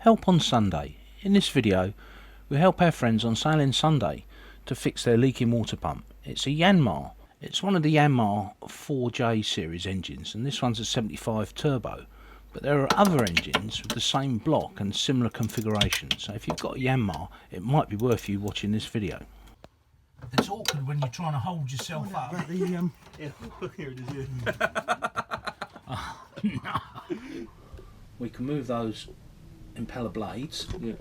Help on Sunday. In this video we help our friends on Sailing Sunday to fix their leaking water pump. It's a Yanmar. It's one of the Yanmar 4J series engines, and this one's a 75 turbo, but there are other engines with the same block and similar configuration, so if you've got a Yanmar it might be worth you watching this video. It's awkward when you're trying to hold yourself up. Yeah, here it is. No. We can move those impeller blades. Yeah.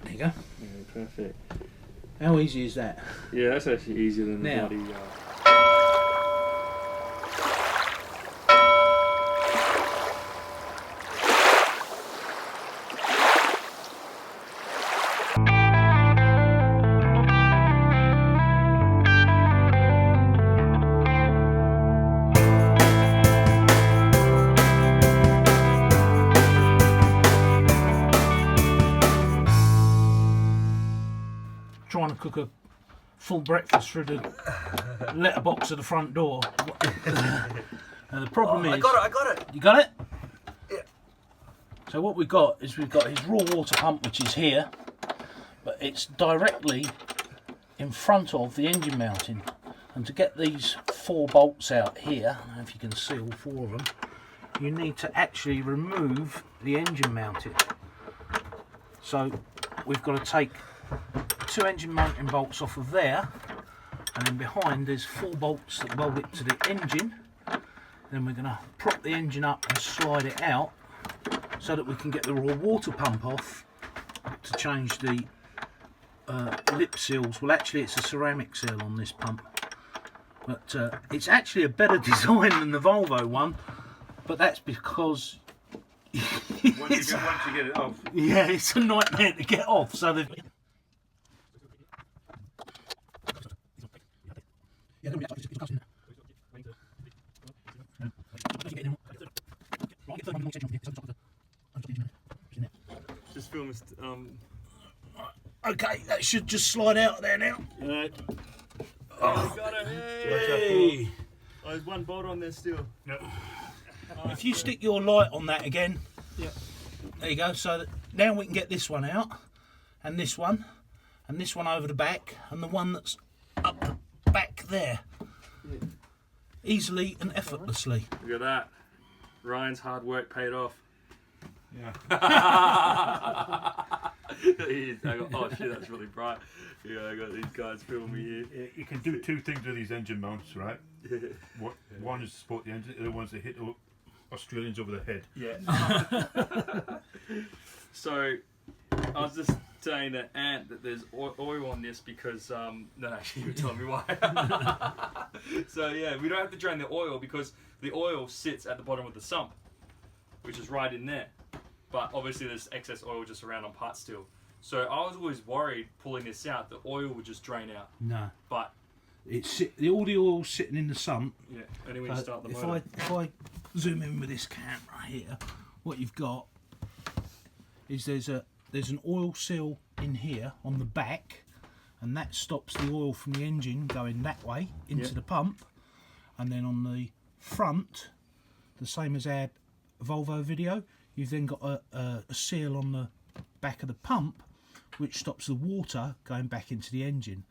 There you go. Yeah, perfect. How easy is that? Yeah, that's actually easier than the Now, bloody. Trying to cook a full breakfast through the letterbox of the front door. The problem is... I got it! You got it? Yeah. So what we've got is we've got his raw water pump, which is here, but it's directly in front of the engine mounting. And to get these 4 bolts out here, I don't know if you can see all 4 of them, you need to actually remove the engine mounting. So we've got to take 2 engine mounting bolts off of there, and then behind there's 4 bolts that bolt it to the engine. Then we're going to prop the engine up and slide it out so that we can get the raw water pump off to change the lip seals. Well, actually it's a ceramic seal on this pump, but it's actually a better design than the Volvo one, but that's because Once you get it off. yeah, it's a nightmare to get off. So they've Just film this. okay, that should just slide out there now. Right. Oh, Got it! hey. Oh, there's one bolt on there still. Yep. If you stick your light on that again, Yep. there you go. So that now we can get this one out, and this one over the back, and the one that's up the back there, easily and effortlessly. Look at that. Ryan's hard work paid off. Yeah. Oh shit, that's really bright. Yeah, I got these guys filming me here. You can do 2 things with these engine mounts, right? One is to support the engine, the other one's to hit Australians over the head. Yeah. So, I was just saying to Ant that there's oil on this because, no, actually, you're telling me why. So, yeah, we don't have to drain the oil because the oil sits at the bottom of the sump, which is right in there. But obviously, there's excess oil just around on parts still. So, I was always worried pulling this out, the oil would just drain out. No, But, all the oil's sitting in the sump. yeah, only when you start the If motor. I zoom in with this camera here, what you've got is there's an oil seal in here on the back, and that stops the oil from the engine going that way into the pump. And then on the front, the same as our Volvo video, you've then got a seal on the back of the pump which stops the water going back into the engine,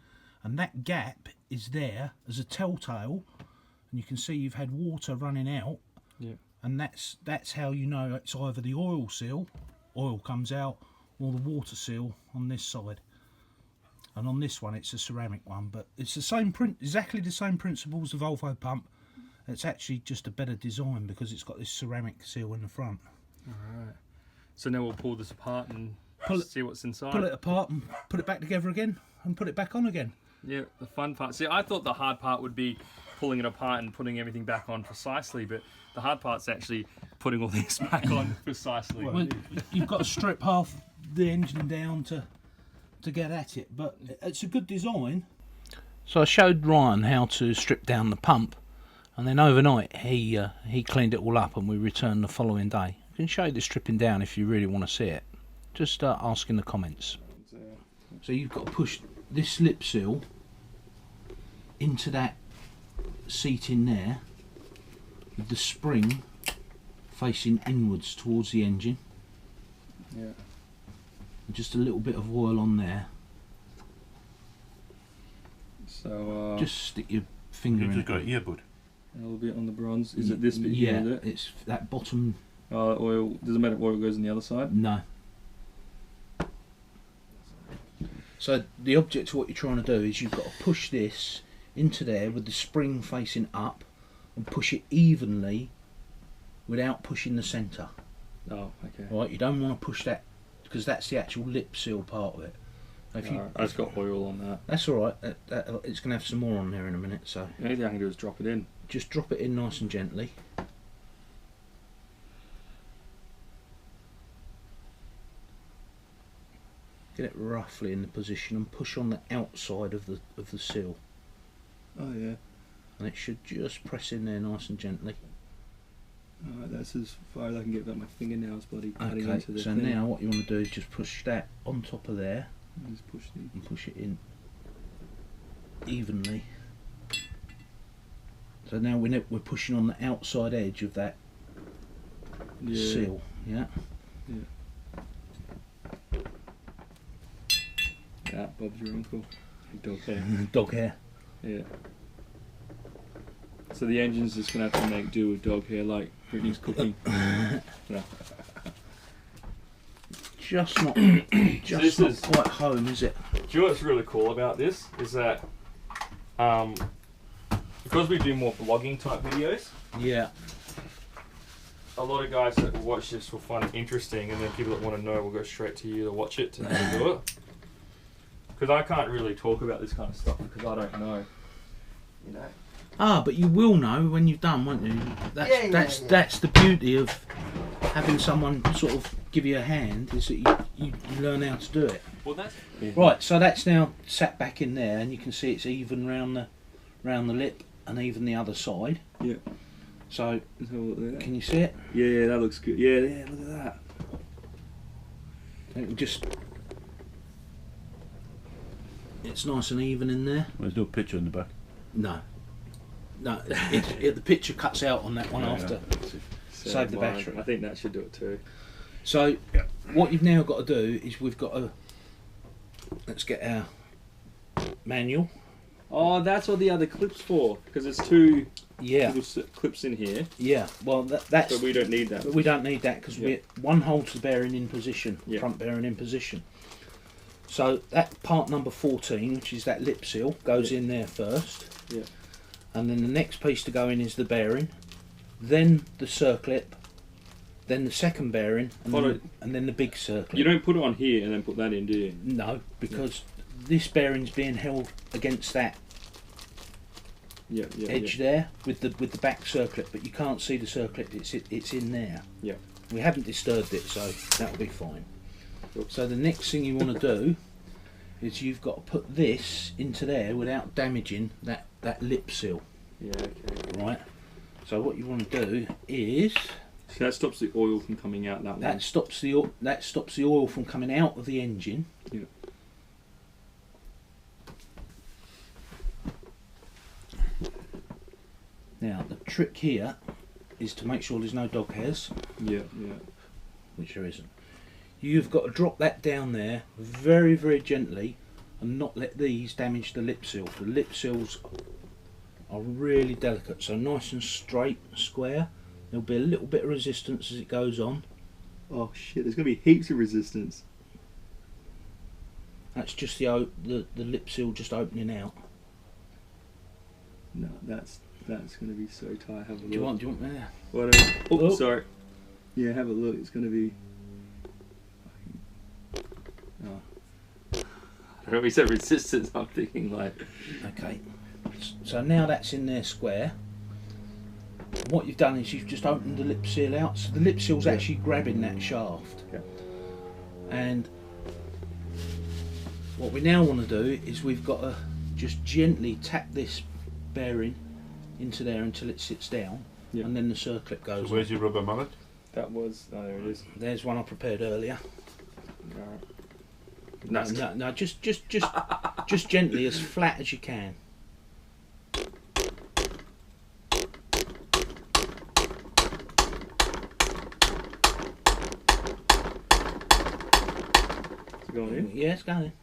and that gap is there as a telltale, and you can see you've had water running out. Yeah. And that's how you know it's either the oil seal, oil comes out, or the water seal on this side. And on this one it's a ceramic one, but it's the same exactly the same principle as the Volvo pump. It's actually just a better design because it's got this ceramic seal in the front. Alright. So now we'll pull this apart and see what's inside. Pull it apart and put it back together again and put it back on again. Yeah, the fun part. See, I thought the hard part would be pulling it apart and putting everything back on precisely, but the hard part's actually putting all this back on precisely. Well, you've got to strip half the engine down to get at it, but it's a good design. So I showed Ryan how to strip down the pump, and then overnight he cleaned it all up, and we returned the following day. I can show you the stripping down if you really want to see it. Just ask in the comments. So you've got to push this lip seal into that seat in there with the spring facing inwards towards the engine. Yeah. Just a little bit of oil on there. So Just stick your finger You've in just got it. it here, bud. a little bit on the bronze. Is it this bit Yeah, here? Is it? it's that bottom. Oil. Doesn't matter if oil goes on the other side. No. So the object of what you're trying to do is you've got to push this into there with the spring facing up and push it evenly without pushing the centre. Oh, okay. Right, you don't want to push that because that's the actual lip seal part of it. If you, I just got oil on that. that's all right. It's going to have some more on there in a minute. So The only thing I can do is drop it in. just drop it in nice and gently. Get it roughly in the position and push on the outside of the seal, Oh yeah. and it should just press in there nice and gently. Alright, that's as far as I can get without my fingernails bloody cutting Okay, into the so thing. now what you want to do is just push that on top of there Just push the. and push it in evenly. So now we're pushing on the outside edge of that seal. Yeah. Yeah, Bob's your uncle. Dog hair. Dog hair. Yeah. So the engine's just gonna have to make do with dog hair, like Brittany's cooking. Yeah. Just not, this just not is- quite home, is it? Do you know what's really cool about this is that because we do more vlogging type videos, Yeah. a lot of guys that will watch this will find it interesting, and then people that want to know will go straight to you to watch it to how to do it. Because I can't really talk about this kind of stuff because I don't know. You know. Ah, but you will know when you've done, won't you? That's Yeah. that's the beauty of having someone sort of give you a hand, is that you learn how to do it. Well, that's Right, so that's now sat back in there, and you can see it's even round the lip and even the other side. Yeah. So Let's have a look at that. can you see it? Yeah, that looks good. Yeah, look at that. It will just, it's nice and even in there. There's no picture in the back. No, the picture cuts out on that one after. Save the battery. I think that should do it too. So what you've now got to do is we've got to, let's get our manual. Oh, that's what the other clip's for, because there's two Yeah, little clips in here, yeah. Well, that's. so we don't need that. But we don't need that because one holds the bearing in position, Yeah. front bearing in position. So that part number 14, which is that lip seal, goes in there first. Yeah. And then the next piece to go in is the bearing, then the circlip, then the second bearing, and then the big circlip. You don't put it on here and then put that in, do you? No, because this bearing's being held against that Yeah, edge there with the back circlip, but you can't see the circlip. It's in there. Yeah. We haven't disturbed it, so that'll be fine. Cool. So the next thing you want to do is you've got to put this into there without damaging that lip seal, Yeah, okay. right? So what you want to do is So that stops the oil from coming out that way. that stops the oil from coming out of the engine. Yeah. Now the trick here is to make sure there's no dog hairs, Yeah. which there isn't. You've got to drop that down there very, very gently and not let these damage the lip seal. The lip seals are really delicate, so nice and straight and square. There'll be a little bit of resistance as it goes on. Oh shit! There's gonna be heaps of resistance. That's just the lip seal just opening out. No, that's gonna be so tight. Have a look. Do you want there? Whatever. Oh, Oh. sorry. Yeah, have a look. It's gonna be. Oh. I don't know, we said resistance. I'm thinking like. Okay. So now that's in there square. What you've done is you've just opened the lip seal out. So the lip seal's actually grabbing that shaft. Okay. And what we now want to do is we've got to just gently tap this bearing into there until it sits down, Yeah. and then the circlip So goes where's on. your rubber mallet? That was. Oh, there it is. There's one I prepared earlier. Alright. No, just gently, as flat as you can. going in? Yeah, it's going in.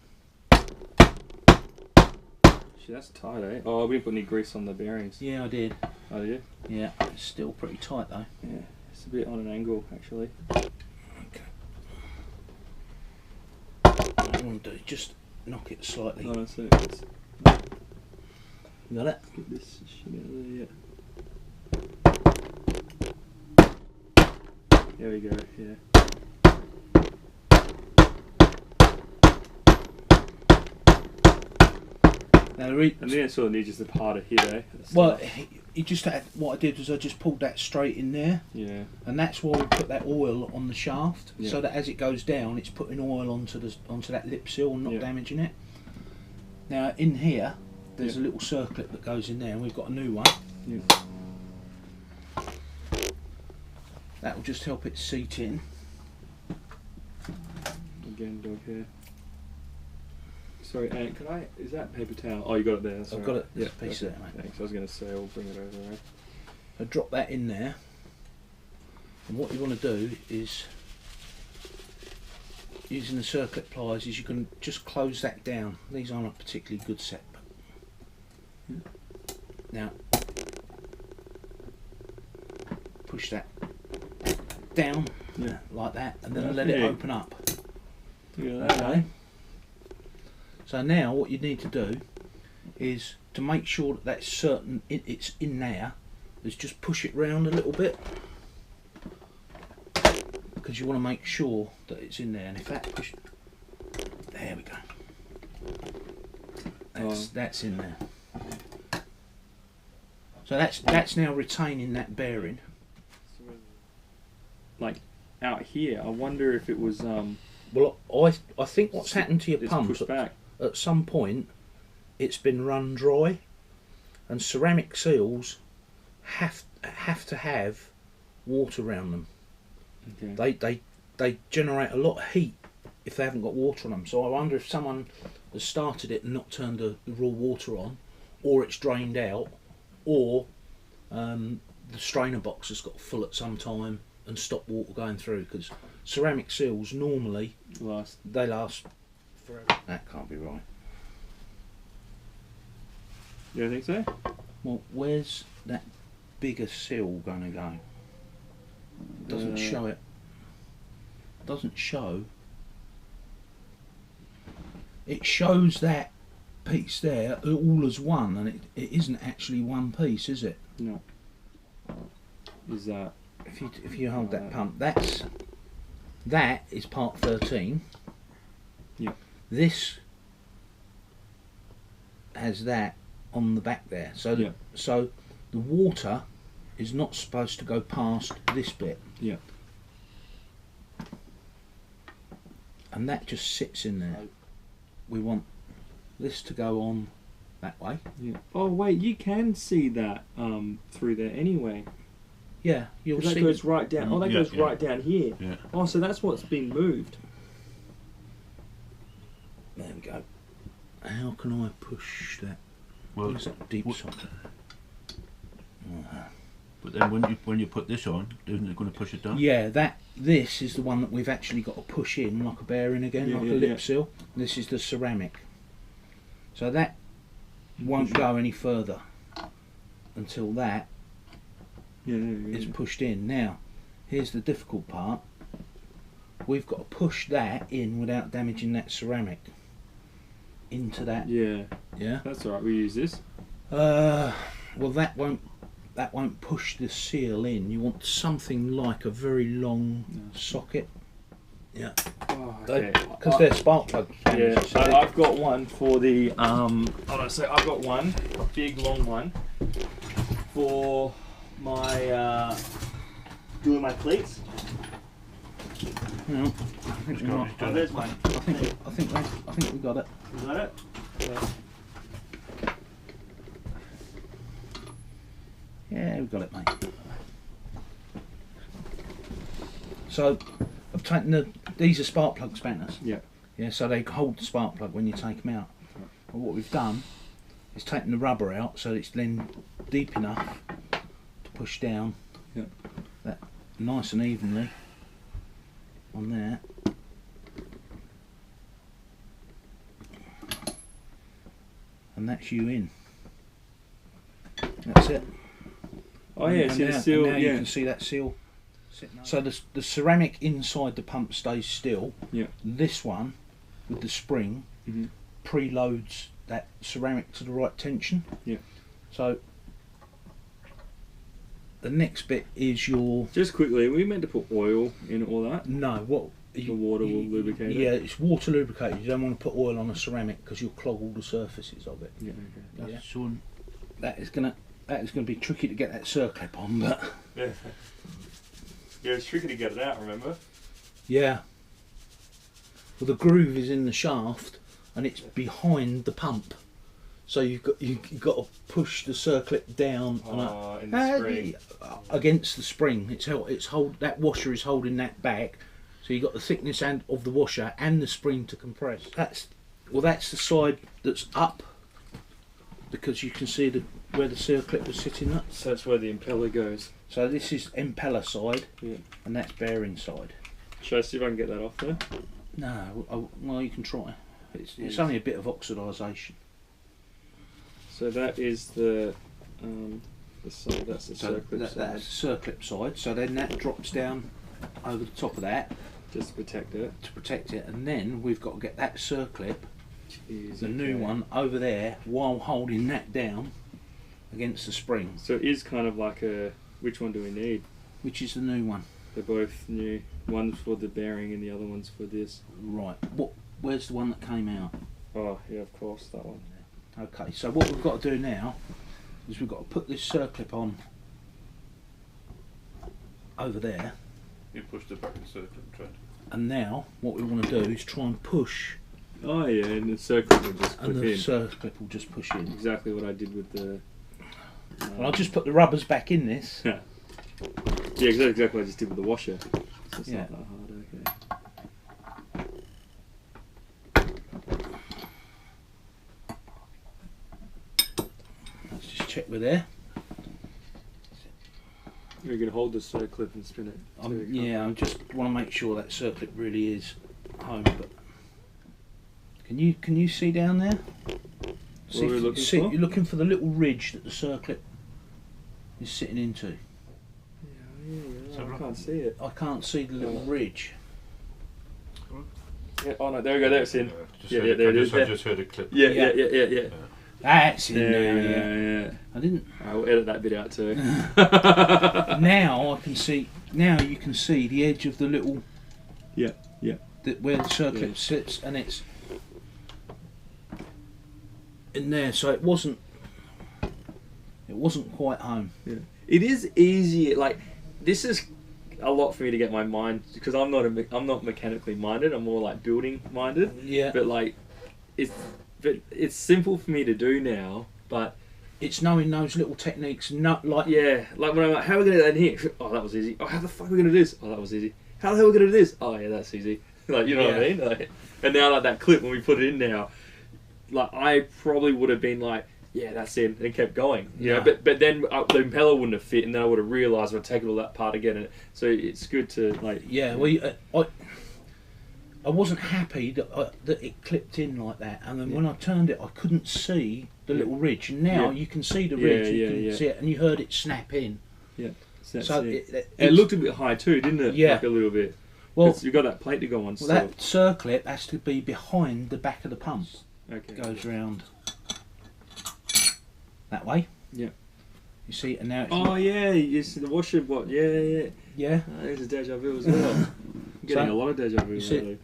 Shit, that's tight, eh? Oh, we didn't put any grease on the bearings. Yeah, I did. Oh, did you? Yeah, it's still pretty tight though. Yeah, it's a bit on an angle, actually. Okay. What I want to do is just knock it slightly. Oh, that's it. You got it? Get this shit out of there, yeah. There we go, yeah. Now, And then it sort of needs just a harder hit, eh? well, you just had, what I did was I just pulled that straight in there, Yeah. and that's why we put that oil on the shaft, Yeah. so that as it goes down, it's putting oil onto that lip seal and not Yeah. damaging it. Now, in here, there's Yeah. a little circlip that goes in there, and we've got a new one. Yeah. That will just help it seat in. Again, dog hair. Sorry, Ant, is that paper towel? Oh, you got it there. That's I've all got right. it. There's a piece okay. there, mate. Thanks. I was going to say I'll bring it over, right? I drop that in there, and what you want to do is, using the circlip pliers, is you can just close that down. These aren't a particularly good set, but now push that down like that, and then let it open up. Okay. So now what you need to do is to make sure that that's certain it's in there, is just push it round a little bit, because you want to make sure that it's in there. And if that push, there we go. That's in there. So that's now retaining that bearing. Like out here, I wonder if it was Well, I think what's happened to your it's pump pushed back. at some point, it's been run dry, and ceramic seals have to have water around them. Okay. They generate a lot of heat if they haven't got water on them. So I wonder if someone has started it and not turned the raw water on, or it's drained out, or the strainer box has got full at some time and stopped water going through, because ceramic seals normally last forever. That can't be right. You don't think so? Well, where's that bigger seal going to go? It doesn't show it. Doesn't show. It shows that piece there all as one, and it isn't actually one piece, is it? No. Is that? If you hold that pump, that is part 13. Yeah. This has that on the back there. So so the water is not supposed to go past this bit. Yeah. And that just sits in there. We want this to go on that way. Yeah. Oh wait, you can see that through there anyway. Yeah, you'll see. That goes right down. Oh, that goes right down here. Yeah. Oh, so that's what's been moved. There we go. How can I push that? Well, Where's that deep socket? but then when you put this on, isn't it going to push it down? Yeah, this is the one that we've actually got to push in like a bearing again, like a lip seal. This is the ceramic. So that won't go any further until that is pushed in. Now, here's the difficult part. We've got to push that in without damaging that ceramic into that. Yeah. Yeah. That's alright. We use this. Well, that won't push the seal in. You want something like a very long socket. Yeah. Oh, okay. Because they're spark plugs. Yeah. So I've got one for the hold on. So I've got one big long one for my doing my cleats. No, I think we might. Oh, there's one. I think we got it. Is that it? Yeah. Yeah, we got it, mate. So I've taken these are spark plug spanners. Yeah. Yeah, so they hold the spark plug when you take them out. And what we've done is taken the rubber out so it's then deep enough to push down that nice and evenly on there. and that's you in. That's it. Oh yeah, and see the now, seal. and now Yeah. you can see that seal. So the ceramic inside the pump stays still. Yeah. This one, with the spring, preloads that ceramic to the right tension. Yeah. So the next bit is your. Just quickly, are we meant to put oil in all that? No, what. The water will lubricate it? Yeah, it's water lubricated. You don't want to put oil on a ceramic because you'll clog all the surfaces of it. Yeah, okay. Yeah. So that is gonna be tricky to get that circlip on, but Yeah. Yeah, it's tricky to get it out, remember? yeah. Well, the groove is in the shaft and it's behind the pump, so you've got to push the circlip down In the spring. against the spring. That washer is holding that back, so you've got the thickness of the washer and the spring to compress. That's the side that's up, because you can see where the circlip was sitting at. So that's where the impeller goes. So this is impeller side, Yeah. and that's bearing side. Shall I see if I can get that off there? No, well you can try. It's Yes. only a bit of oxidisation. So that is the side, that's the So circlip side. that's the circlip side. So then that drops down over the top of that Just to protect it. and then we've got to get that circlip, Jeez, the new okay. one, over there while holding that down against the spring, So it is kind of like a, which one do we need? which is the new one. They're both new. One's for the bearing and the other one's for this. Right. Where's the one that came out? Oh, yeah, of course, that one. Okay, so what we've got to do now is we've got to put this circlip on over there, You push the back of the circle and try it. and now what we want to do is try and push, Oh, yeah, and the circle will just and clip the in. circlip will just push in. Exactly what I did with the... Well, I'll just put the rubbers back in this. Yeah, exactly what I just did with the washer. So it's Yeah. not that hard, okay. Let's just check we're there. You're going to hold the circlip and spin it. so you can't- Yeah, I just want to make sure that circlip really is home. But can you see down there? What are we looking for? You're looking for the little ridge that the circlip is sitting into. Yeah, I can't see it. I can't see the little ridge. Yeah, oh no, there we go, there it's in. Just Yeah, heard yeah, there it is. I just heard a clip. Yeah. That's in there. Yeah. Yeah. I didn't. I'll edit that bit out too. Now I can see. Now you can see the edge of the little. Yeah. Where the circlip Yeah. sits, and it's in there. So it wasn't quite home. Yeah. It is easy. Like this is a lot for me to get my mind, because I'm not mechanically minded. I'm more like building minded. Yeah. But like, it's simple for me to do now. But It's knowing those little techniques. Not like. yeah, like when I'm like, how are we gonna do that in here? Oh, that was easy. Oh, how the fuck are we gonna do this? Oh, that was easy. How the hell are we gonna do this? Oh yeah, that's easy. Like, you know what I Yeah. mean? Like, and now like that clip when we put it in now, like I probably would have been like, yeah, that's it, and kept going. You know, Yeah. but then the impeller wouldn't have fit, and then I would have realised I'd taken all that part again. And so it's good to like. Yeah. Well, I wasn't happy that it clipped in like that, and then when I turned it, I couldn't see the little ridge. And now you can see the ridge. You can see it, and you heard it snap in. Yeah. So, So it looked a bit high too, didn't it? Yeah. Like a little bit. well. 'Cause you've got that plate to go on. Well, Still. that circlip has to be behind the back of the pump. Okay. Goes round that way. Yeah. You see, and now it's Oh yeah, you see the washer. What? Yeah. yeah. Oh, there's a deja vu as well. I'm getting So, a lot of deja vu you see- lately.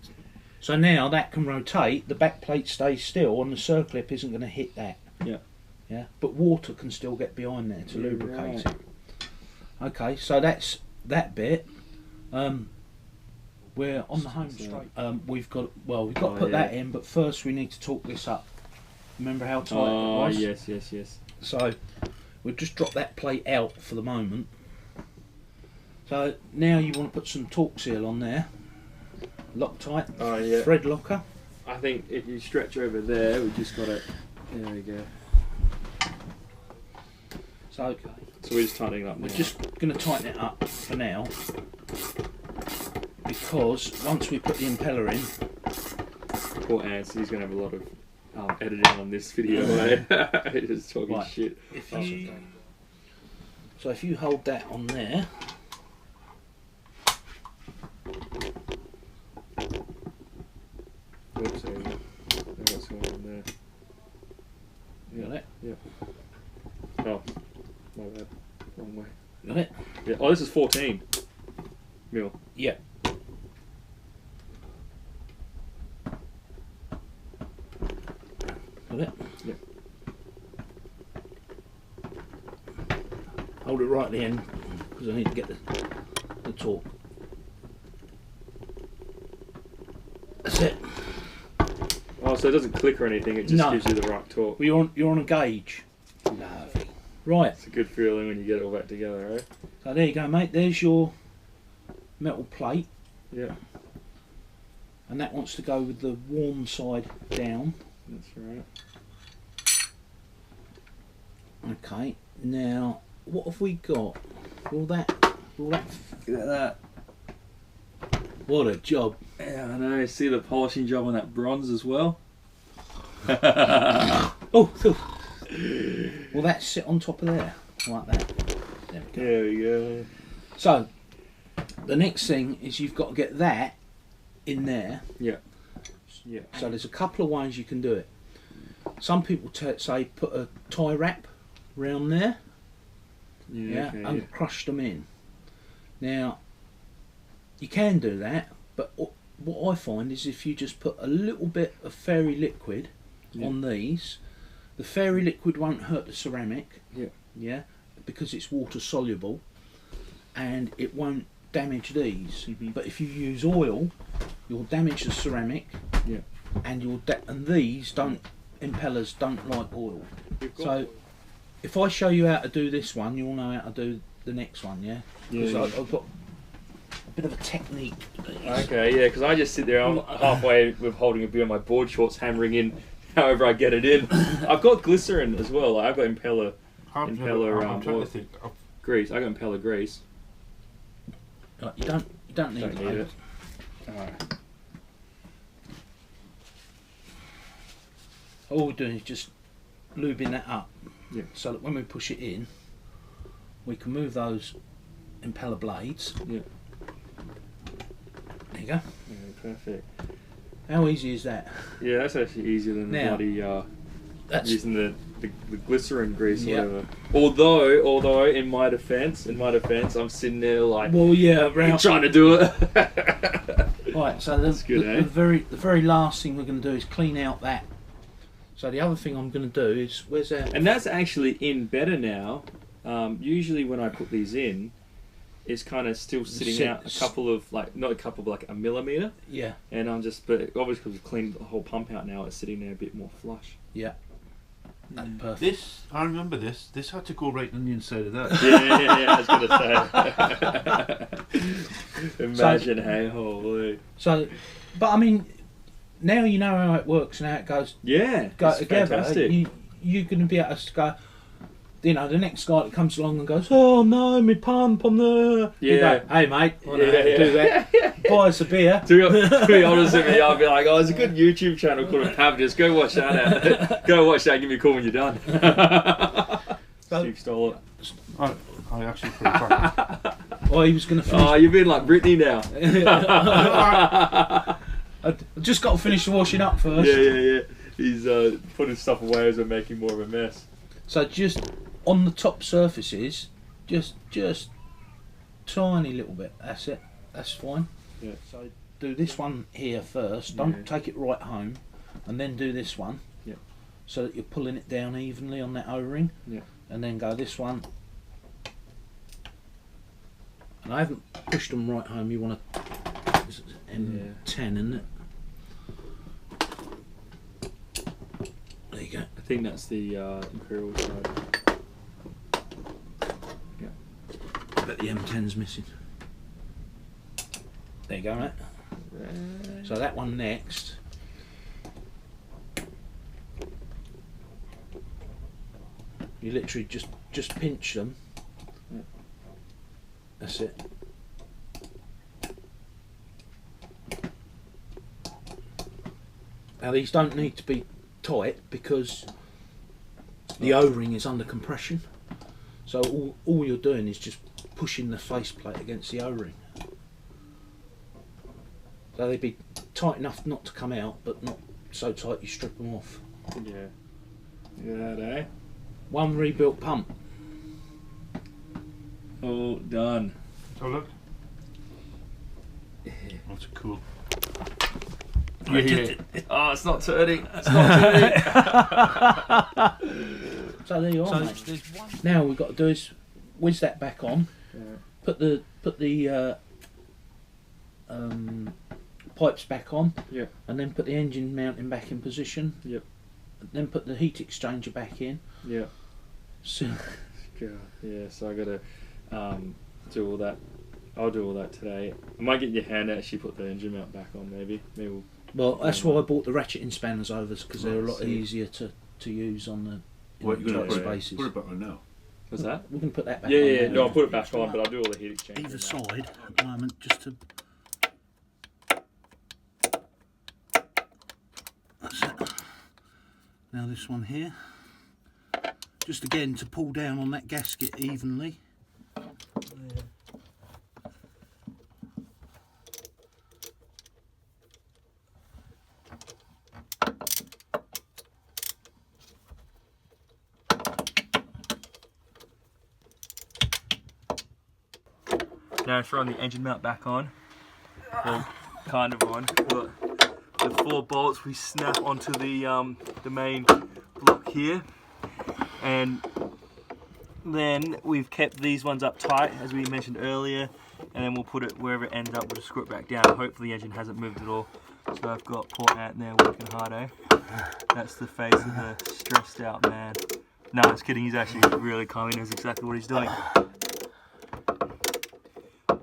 So now that can rotate. The back plate stays still, and the circlip isn't going to hit that. Yeah. Yeah. But water can still get behind there to Yeah, lubricate right. it. Okay, so that's that bit. We're on the home So- straight. We've got to Oh, put yeah. that in, but first we need to torque this up. Remember how tight Oh it was? yes. So we'll just drop that plate out for the moment. So now you want to put some torque seal on there. Loctite, Oh yeah. thread locker. I think if you stretch over there, we just got it. There we go. So So we're just tightening up. we're now. just going to tighten it up for now, because once we put the impeller in, Poor Ants, he's gonna have a lot of editing on this video. Just talking Right. shit. So if you hold that on there, Oops, there you go. What's going on there? got it, Oh, my bad. Wrong way. got it. Yeah. Oh, this is 14 mil. Yeah. Got it. Yeah. Hold it right at the end because I need to get the torque. That's it. Oh, so it doesn't click or anything. It just No. gives you the right torque. Well, you're on a gauge. Lovely. Right. It's a good feeling when you get it all back together, right? So there you go, mate. There's your metal plate, Yeah, and that wants to go with the warm side down. that's right. Okay. Now, what have we got? All that. Look at that. What a job. Yeah, I know. See the polishing job on that bronze as well? Oh, phew. Will that sit on top of there like that? There we go. There we go. So, the next thing is you've got to get that in there. Yeah. Yeah. So there's a couple of ways you can do it. Some people say put a tie wrap round there, Yeah. Okay, and crush them in. Now, you can do that, but what I find is if you just put a little bit of fairy liquid on these, the fairy liquid won't hurt the ceramic. Yeah. Yeah, because it's water soluble, and it won't damage these. But if you use oil, you'll damage the ceramic. Yeah. And and these impellers don't like oil. So if I show you how to do this one, you'll know how to do the next one. Yeah. Because Yeah. I've got a bit of a technique. Okay, yeah, because I just sit there I'm halfway with holding a beer on my board shorts, hammering in however I get it in. I've got glycerin as well. I've got impeller I'm trying to oil. think. Grease. I got impeller grease. You don't need Don't need it. Alright. All we're doing is just lubing that up. Yeah. So that when we push it in, we can move those impeller blades. Yeah. There you go. Yeah, perfect. How easy is that? Yeah, that's actually easier than the Now, bloody That's using the glycerin grease or Yeah. whatever. Although in my defence, I'm sitting there like well, yeah, round. trying to do it. Right, so the, That's good, the, eh? the very last thing we're going to do is clean out that. So the other thing I'm going to do is where's that? And that's actually in better now. Usually when I put these in, it's kind of still sitting out a couple of not a couple, but like a millimetre. Yeah, And I'm just, but obviously because we've cleaned the whole pump out now, it's sitting there a bit more flush. yeah. That's perfect. This, I remember this. This had to go right on the inside of that. Yeah, I was gonna say. Imagine, hey, holy. So, but I mean, now you know how it works and how it goes Yeah, go it's together. fantastic. You're going to be able to go. You know, the next guy that comes along and goes, "Oh no, my pump on the." You Yeah. go, hey mate, I know how to do that. Buy us a beer. To be honest with me, I'll be like, oh, there's a good YouTube channel called Impavidus. Go watch that out. Go watch that and give me a call when you're done. Steve stole it. I actually put it back. Oh, he was going to finish. Oh, you've been like Britney now. I just got to finish the washing up first. Yeah. He's putting stuff away as we're making more of a mess. So just on the top surfaces, just tiny little bit. That's it. That's fine. Yeah. So do this one here first. Don't Yeah. take it right home, and then do this one. Yeah. So that you're pulling it down evenly on that O-ring. Yeah. And then go this one. And I haven't pushed them right home. You want to M10, isn't it? There you go. I think that's the Imperial side. But the M10's missing. There you go, mate. So that one next. You literally just pinch them. That's it. Now these don't need to be tight because the O-ring is under compression. So all you're doing is just pushing the faceplate against the O-ring. So they'd be tight enough not to come out, but not so tight you strip them off. Yeah. Yeah, eh? One rebuilt pump. All done. So look. That's cool. Yeah. Oh, it's not turning. It's not turning. So there you are, mate. Now we've got to do is whiz that back on. Yeah. Put the pipes back on. Yeah. And then put the engine mounting back in position. Yep. And then put the heat exchanger back in. Yeah. So. Yeah. So I gotta do all that. I'll do all that today. I might get your hand to actually put the engine mount back on. Maybe we'll. Well, that's why I bought the ratcheting spanners over, because they're a lot see. easier to use on the What you're tight gonna spaces. put it back on now? What's that? We can put that back Yeah, on. yeah. now. No, I'll put it back on, but I'll do all the heat exchanger. Either now. side at the moment, just to. That's it. Now this one here, just again to pull down on that gasket evenly. Now throwing the engine mount back on, well, kind of on. But the 4 bolts we snap onto the main block here, and then we've kept these ones up tight as we mentioned earlier, and then we'll put it wherever it ends up. We'll just screw it back down. Hopefully the engine hasn't moved at all. So I've got poor Ant there working hard, eh? That's the face of the stressed out man. No, I was kidding. He's actually really calm. He knows exactly what he's doing.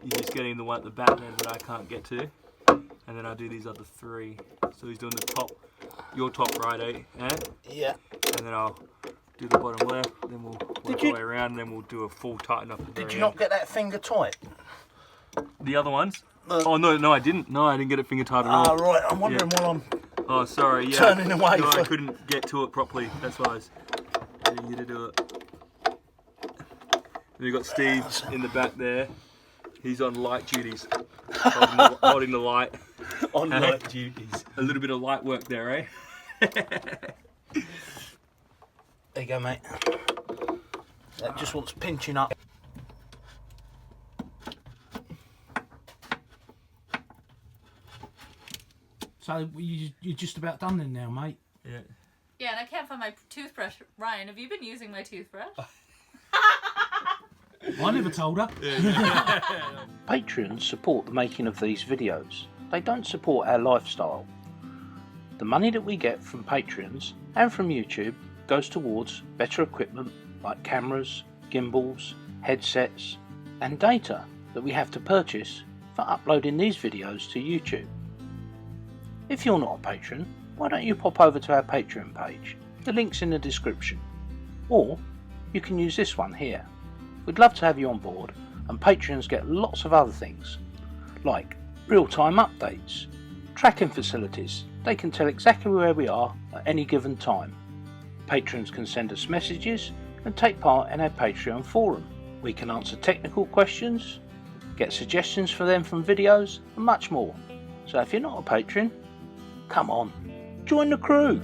He's just getting the one at the back there that I can't get to, and then I'll do these other 3. So he's doing the top, your top right, eh? Yeah. And then I'll do the bottom left, then we'll work our way around, and then we'll do a full tighten up. Did you not get that finger tight? The other ones? Oh no, I didn't. No, I didn't get it finger tight at all. Ah, right. I'm wondering why I'm. Oh, sorry. Yeah. Turning away. No, for... I couldn't get to it properly. That's why I was getting you to do it. Then we've got Steve in the back there. He's on light duties, holding the light. On light duties. A little bit of light work there, eh? There you go, mate. That just wants pinching up. So you're just about done then now, mate? Yeah. Yeah, and I can't find my toothbrush. Ryan, have you been using my toothbrush? I never told her. Patreons support the making of these videos. They don't support our lifestyle. The money that we get from Patreons and from YouTube goes towards better equipment like cameras, gimbals, headsets and data that we have to purchase for uploading these videos to YouTube. If you're not a patron, why don't you pop over to our Patreon page? The link's in the description. Or you can use this one here. We'd love to have you on board, and Patreons get lots of other things, like real-time updates, tracking facilities. They can tell exactly where we are at any given time. Patrons can send us messages and take part in our Patreon forum. We can answer technical questions, get suggestions for them from videos, and much more. So if you're not a patron, come on, join the crew.